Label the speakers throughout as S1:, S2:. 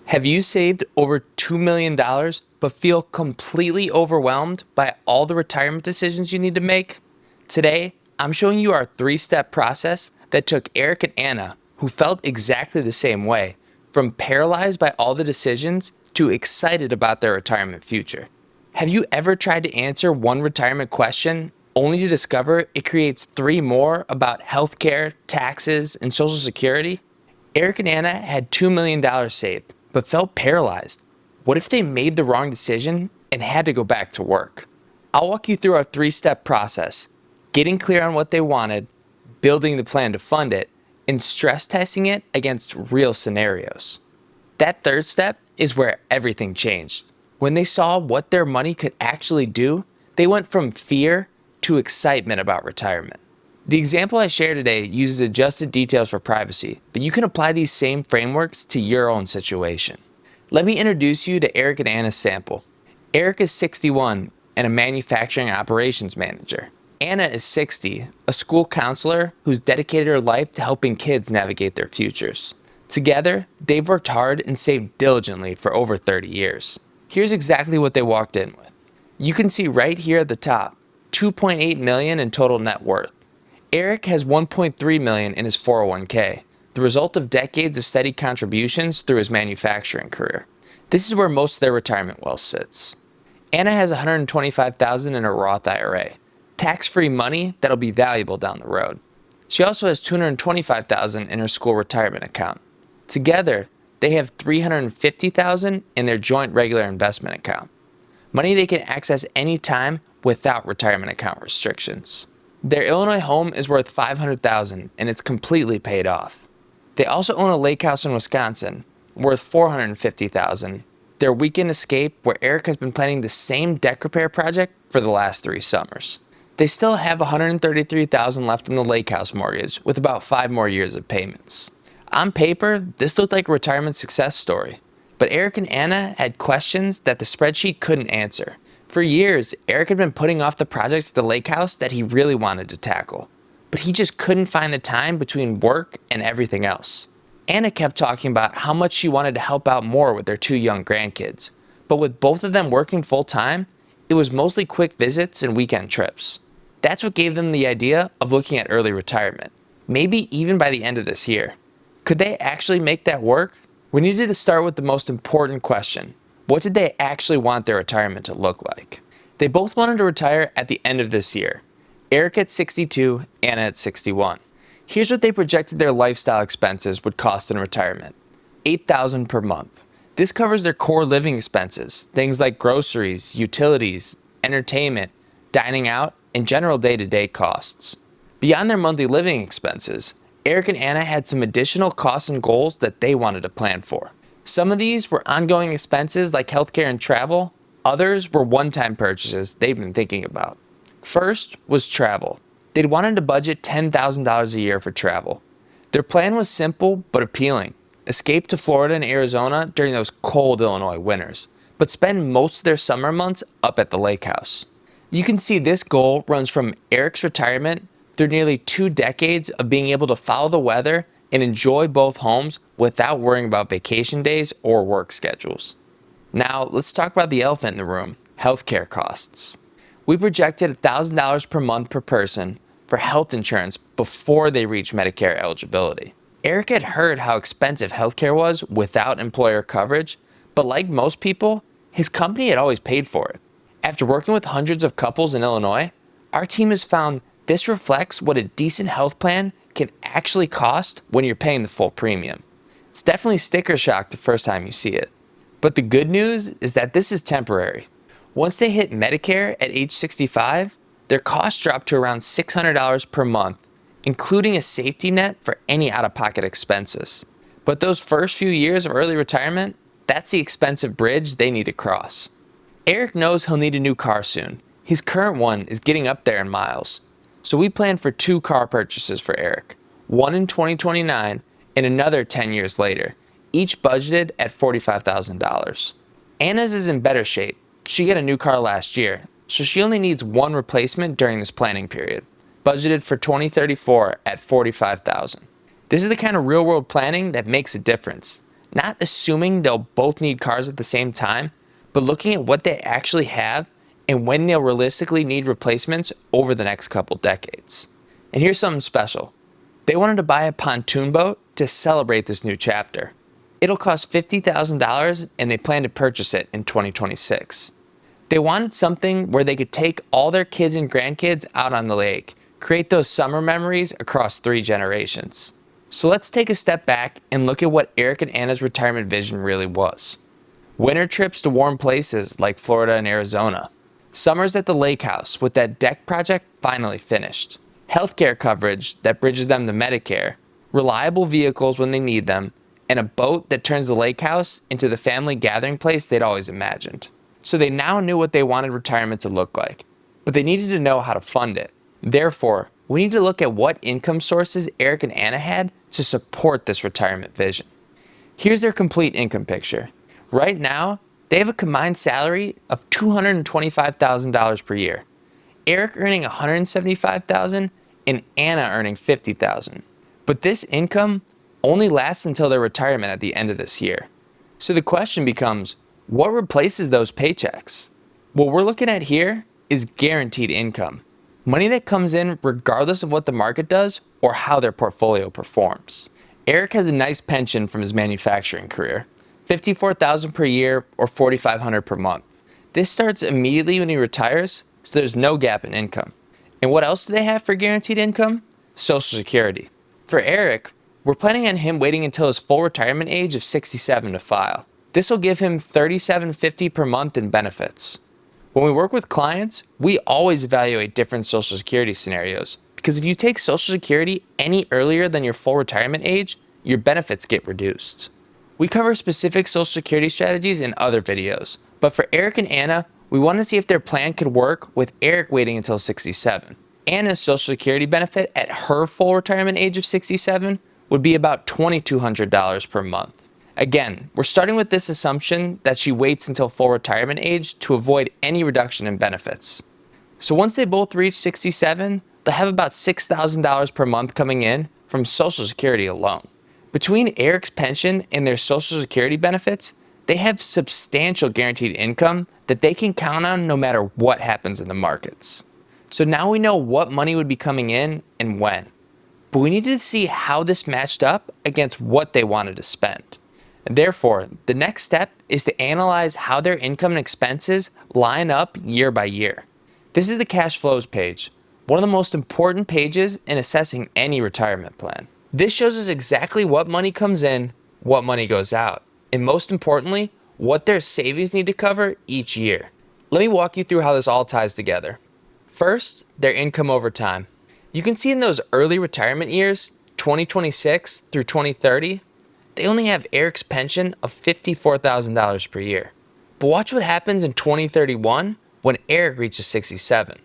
S1: Have you saved over $2 million but feel completely overwhelmed by all the retirement decisions you need to make? Today, I'm showing you our 3-step process that took Eric and Anna, who felt exactly the same way, from paralyzed by all the decisions to excited about their retirement future. Have you ever tried to answer one retirement question only to discover it creates 3 more about healthcare, taxes, and Social Security? Eric and Anna had $2 million saved, but felt paralyzed. What if they made the wrong decision and had to go back to work? I'll walk you through our 3-step process: getting clear on what they wanted, building the plan to fund it, and stress testing it against real scenarios. That 3rd step is where everything changed. When they saw what their money could actually do, they went from fear to excitement about retirement. The example I share today uses adjusted details for privacy, but you can apply these same frameworks to your own situation. Let me introduce you to Eric and Anna's sample. Eric is 61 and a manufacturing operations manager. Anna is 60, a school counselor who's dedicated her life to helping kids navigate their futures. Together, they've worked hard and saved diligently for over 30 years. Here's exactly what they walked in with. You can see right here at the top, $2.8 million in total net worth. Eric has $1.3 million in his 401k, the result of decades of steady contributions through his manufacturing career. This is where most of their retirement wealth sits. Anna has $125,000 in her Roth IRA, tax-free money that'll be valuable down the road. She also has $225,000 in her school retirement account. Together, they have $350,000 in their joint regular investment account, money they can access anytime without retirement account restrictions. Their Illinois home is worth $500,000 and it's completely paid off. They also own a lake house in Wisconsin worth $450,000. Their weekend escape where Eric has been planning the same deck repair project for the last 3 summers. They still have $133,000 left in the lake house mortgage with about 5 more years of payments. On paper, this looked like a retirement success story, but Eric and Anna had questions that the spreadsheet couldn't answer. For years, Eric had been putting off the projects at the lake house that he really wanted to tackle, but he just couldn't find the time between work and everything else. Anna kept talking about how much she wanted to help out more with their 2 young grandkids, but with both of them working full-time, it was mostly quick visits and weekend trips. That's what gave them the idea of looking at early retirement, maybe even by the end of this year. Could they actually make that work? We needed to start with the most important question. What did they actually want their retirement to look like? They both wanted to retire at the end of this year. Eric at 62, Anna at 61. Here's what they projected their lifestyle expenses would cost in retirement: $8,000 per month. This covers their core living expenses, things like groceries, utilities, entertainment, dining out, and general day-to-day costs. Beyond their monthly living expenses, Eric and Anna had some additional costs and goals that they wanted to plan for. Some of these were ongoing expenses like healthcare and travel. Others were one-time purchases they've been thinking about. First was travel. They'd wanted to budget $10,000 a year for travel. Their plan was simple but appealing. Escape to Florida and Arizona during those cold Illinois winters, but spend most of their summer months up at the lake house. You can see this goal runs from Eric's retirement through nearly 2 decades of being able to follow the weather and enjoy both homes without worrying about vacation days or work schedules. Now, let's talk about the elephant in the room: healthcare costs. We projected $1,000 per month per person for health insurance before they reached Medicare eligibility. Eric had heard how expensive healthcare was without employer coverage, but like most people, his company had always paid for it. After working with hundreds of couples in Illinois, our team has found this reflects what a decent health plan can actually cost when you're paying the full premium. It's definitely sticker shock the first time you see it. But the good news is that this is temporary. Once they hit Medicare at age 65, their costs drop to around $600 per month, including a safety net for any out-of-pocket expenses. But those first few years of early retirement, that's the expensive bridge they need to cross. Eric knows he'll need a new car soon. His current one is getting up there in miles. So we planned for 2 car purchases for Eric, one in 2029 and another 10 years later, each budgeted at $45,000. Anna's is in better shape. She got a new car last year, so she only needs 1 replacement during this planning period, budgeted for 2034 at $45,000. This is the kind of real-world planning that makes a difference, not assuming they'll both need cars at the same time, but looking at what they actually have and when they'll realistically need replacements over the next couple decades. And here's something special. They wanted to buy a pontoon boat to celebrate this new chapter. It'll cost $50,000 and they plan to purchase it in 2026. They wanted something where they could take all their kids and grandkids out on the lake, create those summer memories across 3 generations. So let's take a step back and look at what Eric and Anna's retirement vision really was. Winter trips to warm places like Florida and Arizona. Summers at the lake house with that deck project finally finished. Healthcare coverage that bridges them to Medicare. Reliable vehicles when they need them. And a boat that turns the lake house into the family gathering place they'd always imagined. So they now knew what they wanted retirement to look like, but they needed to know how to fund it. Therefore, we need to look at what income sources Eric and Anna had to support this retirement vision. Here's their complete income picture. Right now, they have a combined salary of $225,000 per year. Eric earning $175,000 and Anna earning $50,000. But this income only lasts until their retirement at the end of this year. So the question becomes, what replaces those paychecks? What we're looking at here is guaranteed income. Money that comes in regardless of what the market does or how their portfolio performs. Eric has a nice pension from his manufacturing career, $54,000 per year or $4,500 per month. This starts immediately when he retires, so there's no gap in income. And what else do they have for guaranteed income? Social Security. For Eric, we're planning on him waiting until his full retirement age of 67 to file. This will give him $37.50 per month in benefits. When we work with clients, we always evaluate different Social Security scenarios because if you take Social Security any earlier than your full retirement age, your benefits get reduced. We cover specific Social Security strategies in other videos, but for Eric and Anna, we want to see if their plan could work with Eric waiting until 67. Anna's Social Security benefit at her full retirement age of 67 would be about $2,200 per month. Again, we're starting with this assumption that she waits until full retirement age to avoid any reduction in benefits. So once they both reach 67, they'll have about $6,000 per month coming in from Social Security alone. Between Eric's pension and their Social Security benefits, they have substantial guaranteed income that they can count on no matter what happens in the markets. So now we know what money would be coming in and when. But we needed to see how this matched up against what they wanted to spend. And therefore, the next step is to analyze how their income and expenses line up year by year. This is the cash flows page, one of the most important pages in assessing any retirement plan. This shows us exactly what money comes in, what money goes out, and most importantly, what their savings need to cover each year. Let me walk you through how this all ties together. First, their income over time. You can see in those early retirement years, 2026 through 2030, they only have Eric's pension of $54,000 per year. But watch what happens in 2031 when Eric reaches 67.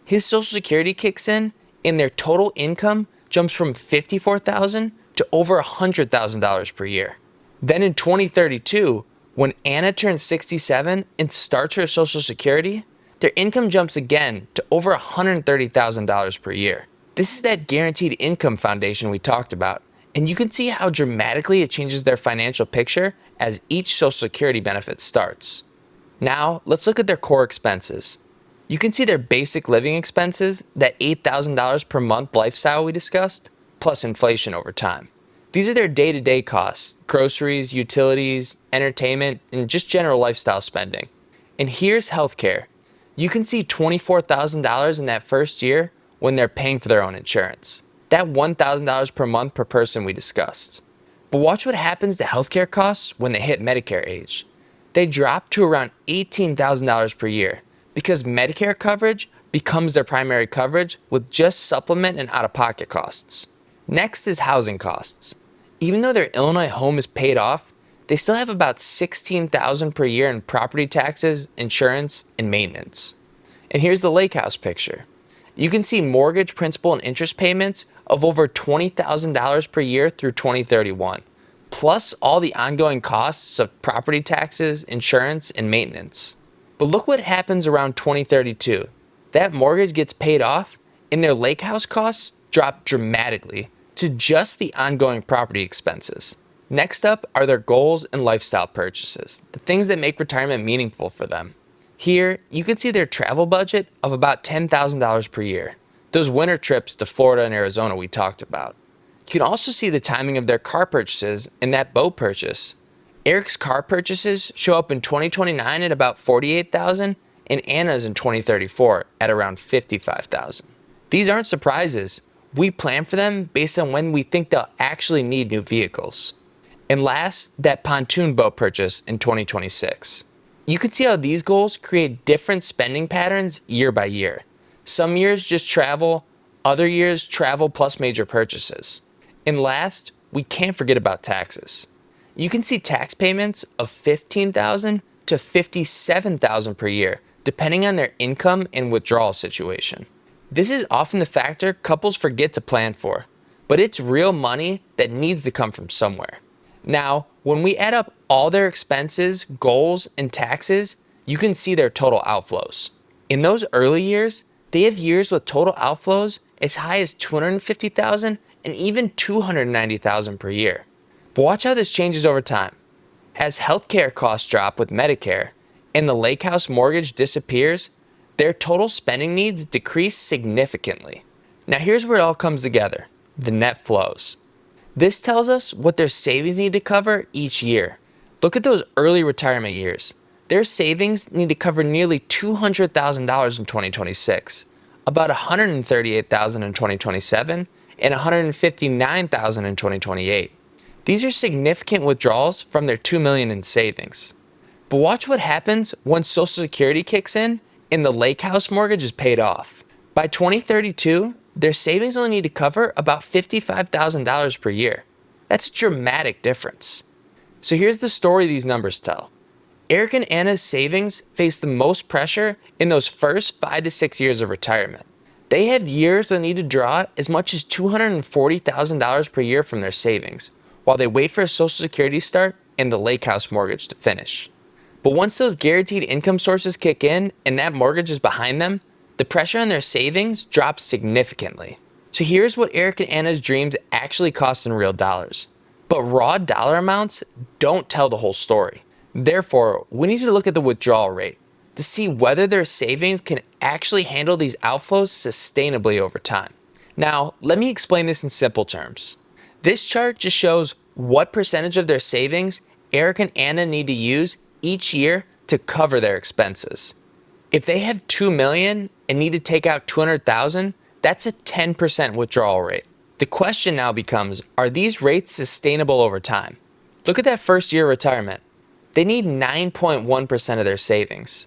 S1: His Social Security kicks in and their total income jumps from $54,000 to over $100,000 per year. Then in 2032, when Anna turns 67 and starts her Social Security, their income jumps again to over $130,000 per year. This is that guaranteed income foundation we talked about, and you can see how dramatically it changes their financial picture as each Social Security benefit starts. Now, let's look at their core expenses. You can see their basic living expenses, that $8,000 per month lifestyle we discussed, plus inflation over time. These are their day-to-day costs, groceries, utilities, entertainment, and just general lifestyle spending. And here's healthcare. You can see $24,000 in that first year when they're paying for their own insurance. That $1,000 per month per person we discussed. But watch what happens to healthcare costs when they hit Medicare age. They drop to around $18,000 per year because Medicare coverage becomes their primary coverage with just supplement and out-of-pocket costs. Next is housing costs. Even though their Illinois home is paid off, they still have about $16,000 per year in property taxes, insurance, and maintenance. And here's the lake house picture. You can see mortgage, principal, and interest payments of over $20,000 per year through 2031, plus all the ongoing costs of property taxes, insurance, and maintenance. But look what happens around 2032. That mortgage gets paid off, and their lake house costs drop dramatically to just the ongoing property expenses. Next up are their goals and lifestyle purchases, the things that make retirement meaningful for them. Here, you can see their travel budget of about $10,000 per year, those winter trips to Florida and Arizona we talked about. You can also see the timing of their car purchases and that boat purchase. Eric's car purchases show up in 2029 at about $48,000 and Anna's in 2034 at around $55,000. These aren't surprises. We plan for them based on when we think they'll actually need new vehicles. And last, that pontoon boat purchase in 2026. You can see how these goals create different spending patterns year by year. Some years just travel, other years travel plus major purchases. And last, we can't forget about taxes. You can see tax payments of $15,000 to $57,000 per year, depending on their income and withdrawal situation. This is often the factor couples forget to plan for, but it's real money that needs to come from somewhere. Now, when we add up all their expenses, goals, and taxes, you can see their total outflows. In those early years, they have years with total outflows as high as $250,000 and even $290,000 per year. But watch how this changes over time. As healthcare costs drop with Medicare and the lake house mortgage disappears, their total spending needs decrease significantly. Now here's where it all comes together, the net flows. This tells us what their savings need to cover each year. Look at those early retirement years. Their savings need to cover nearly $200,000 in 2026, about $138,000 in 2027, and $159,000 in 2028. These are significant withdrawals from their $2 million in savings. But watch what happens when Social Security kicks in and the lake house mortgage is paid off. By 2032, their savings only need to cover about $55,000 per year. That's a dramatic difference. So here's the story these numbers tell. Eric and Anna's savings face the most pressure in those first 5 to 6 years of retirement. They have years that need to draw as much as $240,000 per year from their savings, while they wait for a Social Security start and the lake house mortgage to finish. But once those guaranteed income sources kick in and that mortgage is behind them, the pressure on their savings drops significantly. So here's what Eric and Anna's dreams actually cost in real dollars. But raw dollar amounts don't tell the whole story. Therefore, we need to look at the withdrawal rate to see whether their savings can actually handle these outflows sustainably over time. Now, let me explain this in simple terms. This chart just shows what percentage of their savings Eric and Anna need to use each year to cover their expenses. If they have $2 million and need to take out $200,000, that's a 10% withdrawal rate. The question now becomes, are these rates sustainable over time? Look at that first year of retirement. They need 9.1% of their savings.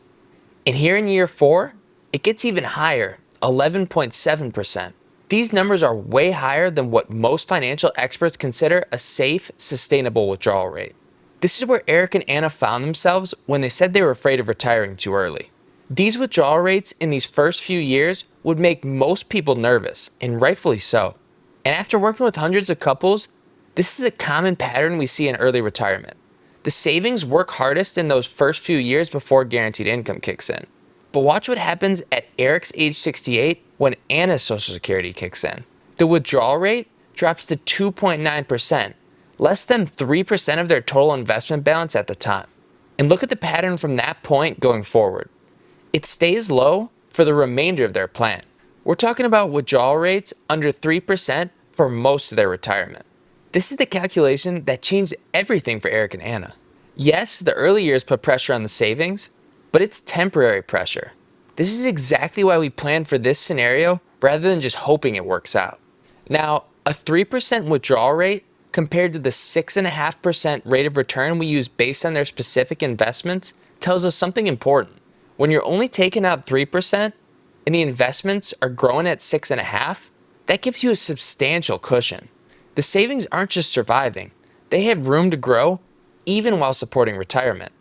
S1: And here in year 4, it gets even higher, 11.7%. These numbers are way higher than what most financial experts consider a safe, sustainable withdrawal rate. This is where Eric and Anna found themselves when they said they were afraid of retiring too early. These withdrawal rates in these first few years would make most people nervous, and rightfully so. And after working with hundreds of couples, this is a common pattern we see in early retirement. The savings work hardest in those first few years before guaranteed income kicks in. But watch what happens at Eric's age 68 when Anna's Social Security kicks in. The withdrawal rate drops to 2.9%, less than 3% of their total investment balance at the time. And look at the pattern from that point going forward. It stays low for the remainder of their plan. We're talking about withdrawal rates under 3% for most of their retirement. This is the calculation that changed everything for Eric and Anna. Yes, the early years put pressure on the savings, but it's temporary pressure. This is exactly why we planned for this scenario rather than just hoping it works out. Now, a 3% withdrawal rate compared to the 6.5% rate of return we use based on their specific investments tells us something important. When you're only taking out 3% and the investments are growing at 6.5%, that gives you a substantial cushion. The savings aren't just surviving, they have room to grow even while supporting retirement.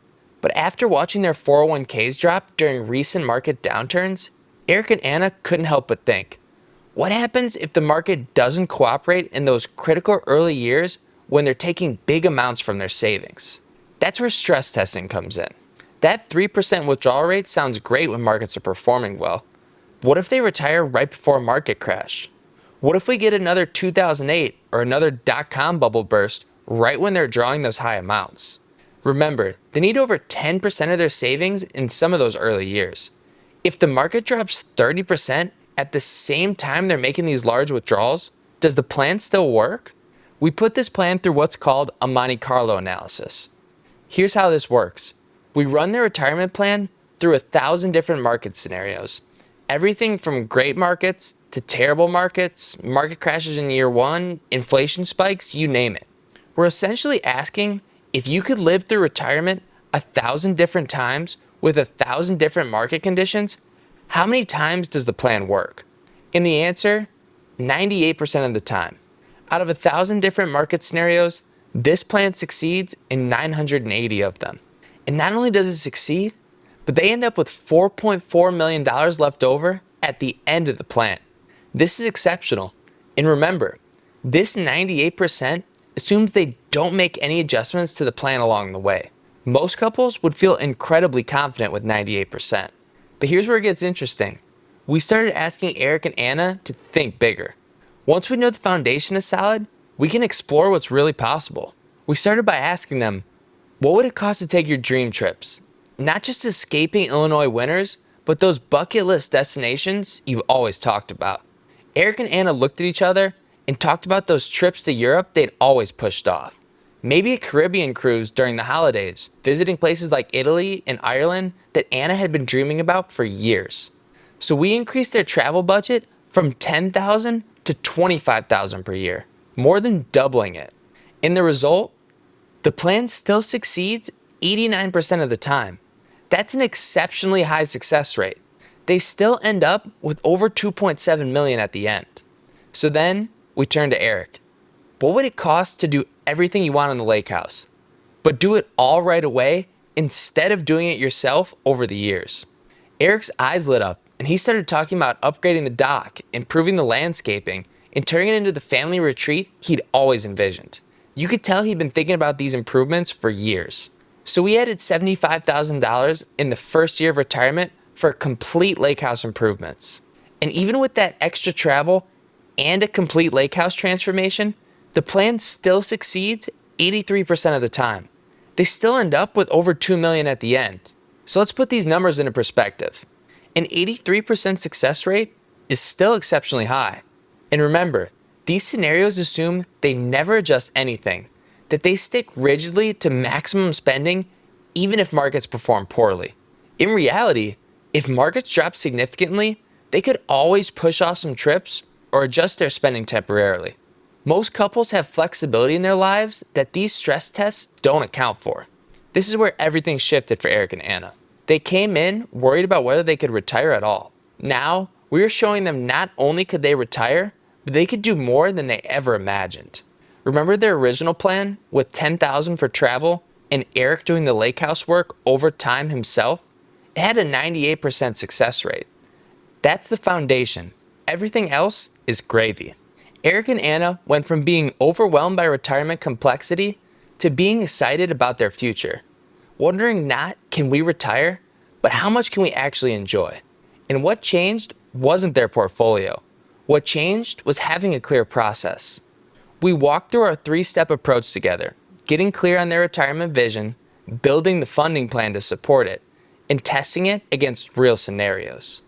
S1: But after watching their 401ks drop during recent market downturns, Eric and Anna couldn't help but think, what happens if the market doesn't cooperate in those critical early years when they're taking big amounts from their savings? That's where stress testing comes in. That 3% withdrawal rate sounds great when markets are performing well. What if they retire right before a market crash? What if we get another 2008 or another dot-com bubble burst right when they're drawing those high amounts. Remember, they need over 10% of their savings in some of those early years. If the market drops 30% at the same time they're making these large withdrawals, does the plan still work? We put this plan through what's called a Monte Carlo analysis. Here's how this works. We run their retirement plan through 1,000 different market scenarios. Everything from great markets to terrible markets, market crashes in year one, inflation spikes, you name it. We're essentially asking if you could live through retirement 1,000 different times with 1,000 different market conditions, how many times does the plan work? And the answer, 98% of the time. Out of 1,000 different market scenarios, this plan succeeds in 980 of them. And not only does it succeed, but they end up with $4.4 million left over at the end of the plan. This is exceptional. And remember, this 98% assumes they don't make any adjustments to the plan along the way. Most couples would feel incredibly confident with 98%. But here's where it gets interesting. We started asking Eric and Anna to think bigger. Once we know the foundation is solid, we can explore what's really possible. We started by asking them, what would it cost to take your dream trips? Not just escaping Illinois winters, but those bucket list destinations you've always talked about. Eric and Anna looked at each other and talked about those trips to Europe they'd always pushed off. Maybe a Caribbean cruise during the holidays, visiting places like Italy and Ireland that Anna had been dreaming about for years. So we increased their travel budget from $10,000 to $25,000 per year, more than doubling it. And the result? The plan still succeeds 89% of the time. That's an exceptionally high success rate. They still end up with over $2.7 million at the end. So then we turn to Eric. What would it cost to do everything you want in the lake house, but do it all right away instead of doing it yourself over the years? Eric's eyes lit up and he started talking about upgrading the dock, improving the landscaping, and turning it into the family retreat he'd always envisioned. You could tell he'd been thinking about these improvements for years. So we added $75,000 in the first year of retirement for complete lake house improvements. And even with that extra travel and a complete lake house transformation, the plan still succeeds 83% of the time. They still end up with over $2 million at the end. So let's put these numbers into perspective. An 83% success rate is still exceptionally high. And remember, these scenarios assume they never adjust anything, that they stick rigidly to maximum spending even if markets perform poorly. In reality, if markets drop significantly, they could always push off some trips or adjust their spending temporarily. Most couples have flexibility in their lives that these stress tests don't account for. This is where everything shifted for Eric and Anna. They came in worried about whether they could retire at all. Now, we are showing them not only could they retire, but they could do more than they ever imagined. Remember their original plan with $10,000 for travel and Eric doing the lake house work over time himself? It had a 98% success rate. That's the foundation. Everything else is gravy. Eric and Anna went from being overwhelmed by retirement complexity to being excited about their future. Wondering not can we retire, but how much can we actually enjoy? And what changed wasn't their portfolio. What changed was having a clear process. We walked through our 3-step approach together, getting clear on their retirement vision, building the funding plan to support it, and testing it against real scenarios.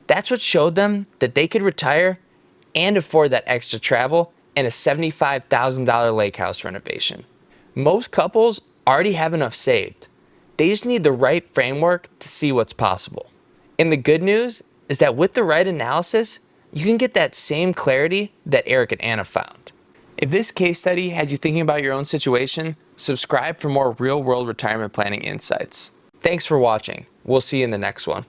S1: That's what showed them that they could retire and afford that extra travel and a $75,000 lake house renovation. Most couples already have enough saved. They just need the right framework to see what's possible. And the good news is that with the right analysis, you can get that same clarity that Eric and Anna found. If this case study has you thinking about your own situation, subscribe for more real-world retirement planning insights. Thanks for watching. We'll see you in the next one.